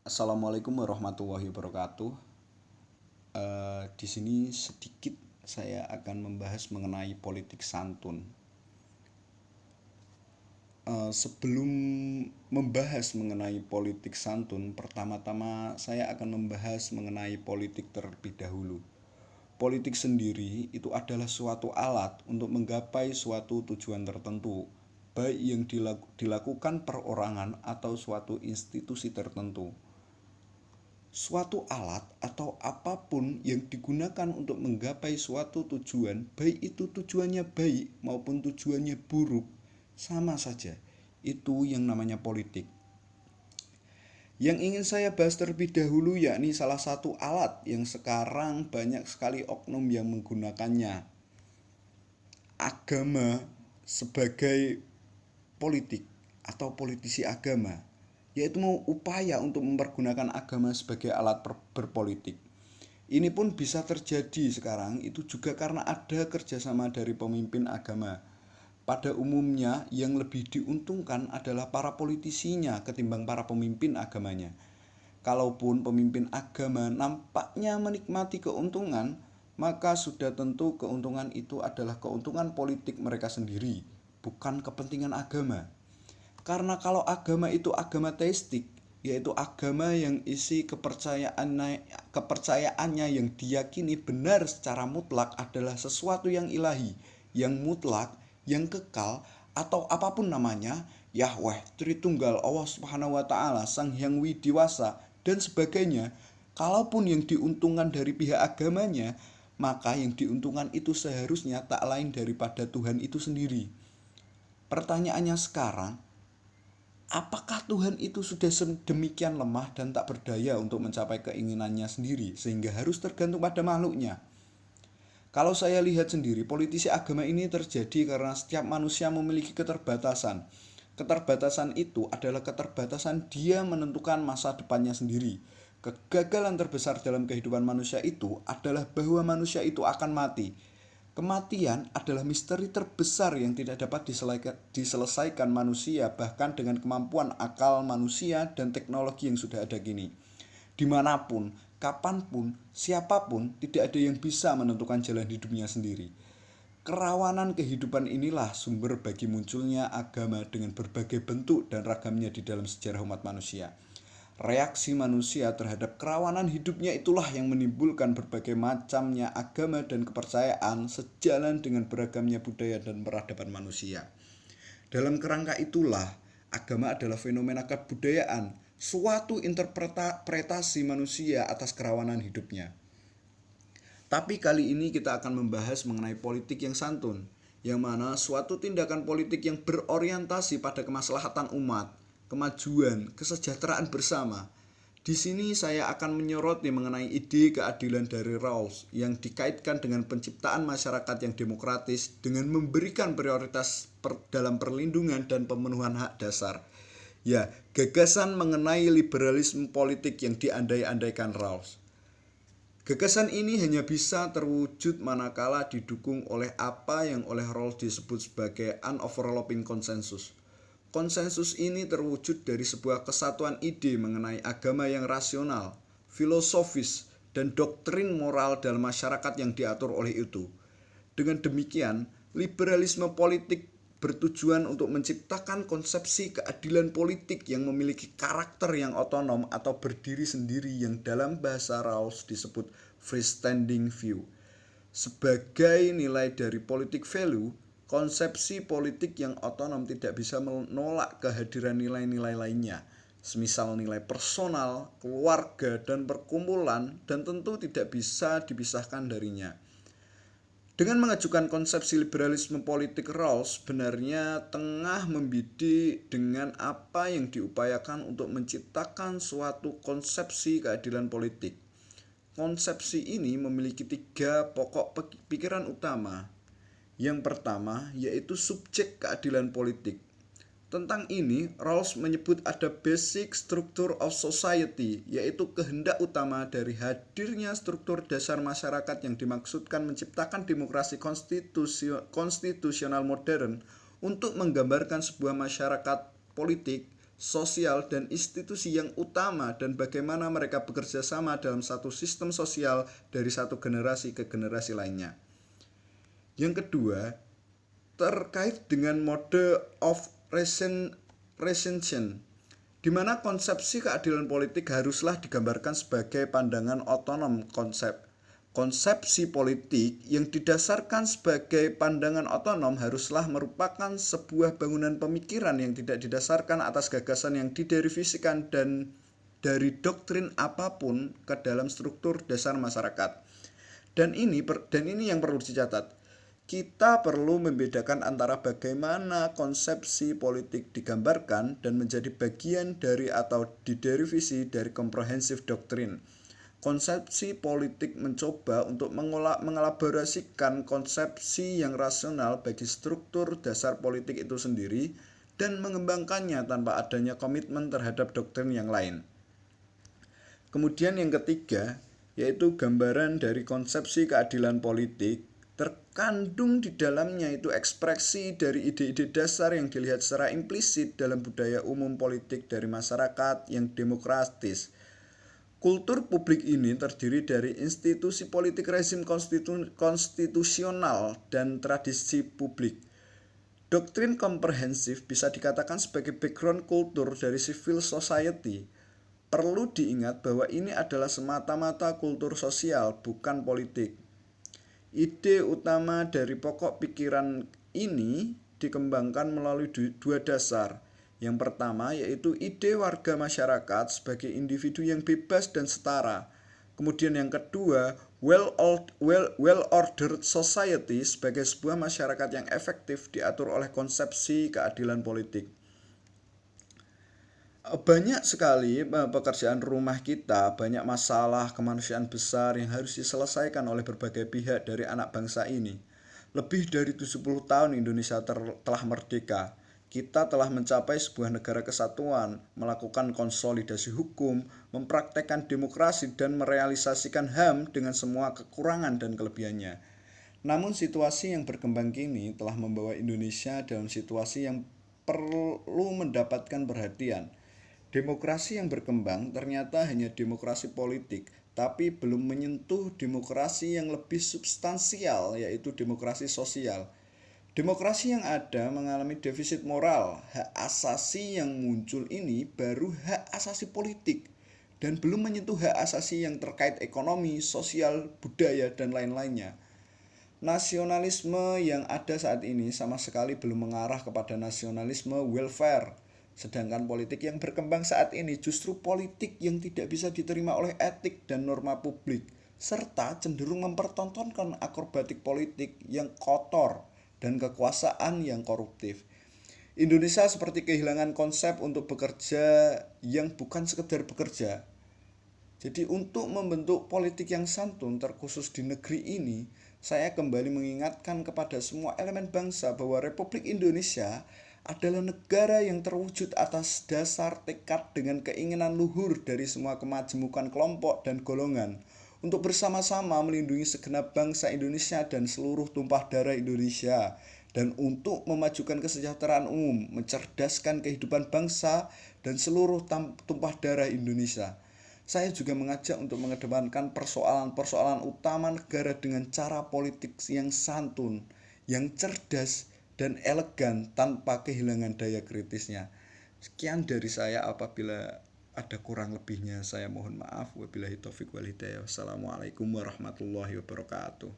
Assalamualaikum warahmatullahi wabarakatuh. Di sini sedikit saya akan membahas mengenai politik santun. Sebelum membahas mengenai politik santun, pertama-tama saya akan membahas mengenai politik terlebih dahulu. Politik sendiri itu adalah suatu alat untuk menggapai suatu tujuan tertentu, baik yang dilakukan perorangan atau suatu institusi tertentu. Suatu alat atau apapun yang digunakan untuk menggapai suatu tujuan, baik itu tujuannya baik maupun tujuannya buruk, sama saja. Itu yang namanya politik. Yang ingin saya bahas terlebih dahulu yakni salah satu alat yang sekarang banyak sekali oknum yang menggunakannya. Agama sebagai politik atau politisi agama, yaitu mau upaya untuk mempergunakan agama sebagai alat berpolitik. Ini pun bisa terjadi sekarang itu juga karena ada kerjasama dari pemimpin agama. Pada umumnya yang lebih diuntungkan adalah para politisinya ketimbang para pemimpin agamanya. Kalaupun pemimpin agama nampaknya menikmati keuntungan, maka sudah tentu keuntungan itu adalah keuntungan politik mereka sendiri, bukan kepentingan agama. Karena kalau agama itu agama teistik, yaitu agama yang isi kepercayaannya yang diyakini benar secara mutlak adalah sesuatu yang ilahi, yang mutlak, yang kekal, atau apapun namanya, Yahweh, Tritunggal, Allah Subhanahu wa taala, Sang Hyang Widiwasa dan sebagainya. Kalaupun yang diuntungkan dari pihak agamanya, maka yang diuntungkan itu seharusnya tak lain daripada Tuhan itu sendiri. Pertanyaannya sekarang, apakah Tuhan itu sudah sedemikian lemah dan tak berdaya untuk mencapai keinginannya sendiri sehingga harus tergantung pada makhluknya? Kalau saya lihat sendiri, politisi agama ini terjadi karena setiap manusia memiliki keterbatasan. Keterbatasan itu adalah keterbatasan dia menentukan masa depannya sendiri. Kegagalan terbesar dalam kehidupan manusia itu adalah bahwa manusia itu akan mati. Kematian adalah misteri terbesar yang tidak dapat diselesaikan manusia bahkan dengan kemampuan akal manusia dan teknologi yang sudah ada kini. Dimanapun, kapanpun, siapapun tidak ada yang bisa menentukan jalan hidupnya sendiri. Kerawanan kehidupan inilah sumber bagi munculnya agama dengan berbagai bentuk dan ragamnya di dalam sejarah umat manusia. Reaksi manusia terhadap kerawanan hidupnya itulah yang menimbulkan berbagai macamnya agama dan kepercayaan sejalan dengan beragamnya budaya dan peradaban manusia. Dalam kerangka itulah, agama adalah fenomena kebudayaan, suatu interpretasi manusia atas kerawanan hidupnya. Tapi kali ini kita akan membahas mengenai politik yang santun, yang mana suatu tindakan politik yang berorientasi pada kemaslahatan umat, kemajuan, kesejahteraan bersama. Di sini saya akan menyoroti mengenai ide keadilan dari Rawls yang dikaitkan dengan penciptaan masyarakat yang demokratis dengan memberikan prioritas dalam perlindungan dan pemenuhan hak dasar. Ya, gagasan mengenai liberalisme politik yang diandai-andaikan Rawls. Gagasan ini hanya bisa terwujud manakala didukung oleh apa yang oleh Rawls disebut sebagai unoverlapping consensus. Konsensus ini terwujud dari sebuah kesatuan ide mengenai agama yang rasional, filosofis, dan doktrin moral dalam masyarakat yang diatur oleh itu. Dengan demikian, liberalisme politik bertujuan untuk menciptakan konsepsi keadilan politik yang memiliki karakter yang otonom atau berdiri sendiri yang dalam bahasa Rawls disebut freestanding view. Sebagai nilai dari politik value, konsepsi politik yang otonom tidak bisa menolak kehadiran nilai-nilai lainnya, semisal nilai personal, keluarga, dan perkumpulan, dan tentu tidak bisa dipisahkan darinya. Dengan mengajukan konsepsi liberalisme politik, Rawls sebenarnya tengah membidik dengan apa yang diupayakan untuk menciptakan suatu konsepsi keadilan politik. Konsepsi ini memiliki 3 pokok pikiran utama. Yang pertama yaitu subjek keadilan politik. Tentang ini, Rawls menyebut ada basic structure of society, yaitu kehendak utama dari hadirnya struktur dasar masyarakat yang dimaksudkan menciptakan demokrasi konstitusional modern untuk menggambarkan sebuah masyarakat politik sosial dan institusi yang utama dan bagaimana mereka bekerja sama dalam satu sistem sosial dari satu generasi ke generasi lainnya. Yang kedua, terkait dengan mode of recension, di mana konsepsi keadilan politik haruslah digambarkan sebagai pandangan otonom. Konsepsi politik yang didasarkan sebagai pandangan otonom haruslah merupakan sebuah bangunan pemikiran yang tidak didasarkan atas gagasan yang diderivasikan dan dari doktrin apapun ke dalam struktur dasar masyarakat. Dan ini yang perlu dicatat. Kita perlu membedakan antara bagaimana konsepsi politik digambarkan dan menjadi bagian dari atau diderivasi dari komprehensif doktrin. Konsepsi politik mencoba untuk mengelaborasikan konsepsi yang rasional bagi struktur dasar politik itu sendiri dan mengembangkannya tanpa adanya komitmen terhadap doktrin yang lain. Kemudian yang ketiga, yaitu gambaran dari konsepsi keadilan politik. Terkandung di dalamnya itu ekspresi dari ide-ide dasar yang dilihat secara implisit dalam budaya umum politik dari masyarakat yang demokratis. Kultur publik ini terdiri dari institusi politik, rezim konstitusional, dan tradisi publik. Doktrin komprehensif bisa dikatakan sebagai background kultur dari civil society. Perlu diingat bahwa ini adalah semata-mata kultur sosial, bukan politik. Ide utama dari pokok pikiran ini dikembangkan melalui dua dasar. Yang pertama yaitu ide warga masyarakat sebagai individu yang bebas dan setara. Kemudian yang kedua, well-ordered society sebagai sebuah masyarakat yang efektif diatur oleh konsepsi keadilan politik. Banyak sekali pekerjaan rumah kita, banyak masalah kemanusiaan besar yang harus diselesaikan oleh berbagai pihak dari anak bangsa ini. Lebih dari 70 tahun Indonesia telah merdeka. Kita telah mencapai sebuah negara kesatuan, melakukan konsolidasi hukum, mempraktekkan demokrasi, dan merealisasikan HAM dengan semua kekurangan dan kelebihannya. Namun situasi yang berkembang kini telah membawa Indonesia dalam situasi yang perlu mendapatkan perhatian. Demokrasi yang berkembang ternyata hanya demokrasi politik, tapi belum menyentuh demokrasi yang lebih substansial, yaitu demokrasi sosial. Demokrasi yang ada mengalami defisit moral. Hak asasi yang muncul ini baru hak asasi politik dan belum menyentuh hak asasi yang terkait ekonomi, sosial, budaya, dan lain-lainnya. Nasionalisme yang ada saat ini sama sekali belum mengarah kepada nasionalisme welfare. Sedangkan politik yang berkembang saat ini justru politik yang tidak bisa diterima oleh etik dan norma publik, serta cenderung mempertontonkan akrobatik politik yang kotor dan kekuasaan yang koruptif. Indonesia seperti kehilangan konsep untuk bekerja yang bukan sekedar bekerja. Jadi untuk membentuk politik yang santun terkhusus di negeri ini, saya kembali mengingatkan kepada semua elemen bangsa bahwa Republik Indonesia adalah negara yang terwujud atas dasar tekad dengan keinginan luhur dari semua kemajemukan kelompok dan golongan untuk bersama-sama melindungi segenap bangsa Indonesia dan seluruh tumpah darah Indonesia, dan untuk memajukan kesejahteraan umum, mencerdaskan kehidupan bangsa dan seluruh tumpah darah Indonesia. Saya juga mengajak untuk mengedepankan persoalan-persoalan utama negara dengan cara politik yang santun, yang cerdas, dan elegan tanpa kehilangan daya kritisnya. Sekian dari saya, apabila ada kurang lebihnya saya mohon maaf. Wabillahi taufiq wal hidayah. Wassalamualaikum warahmatullahi wabarakatuh.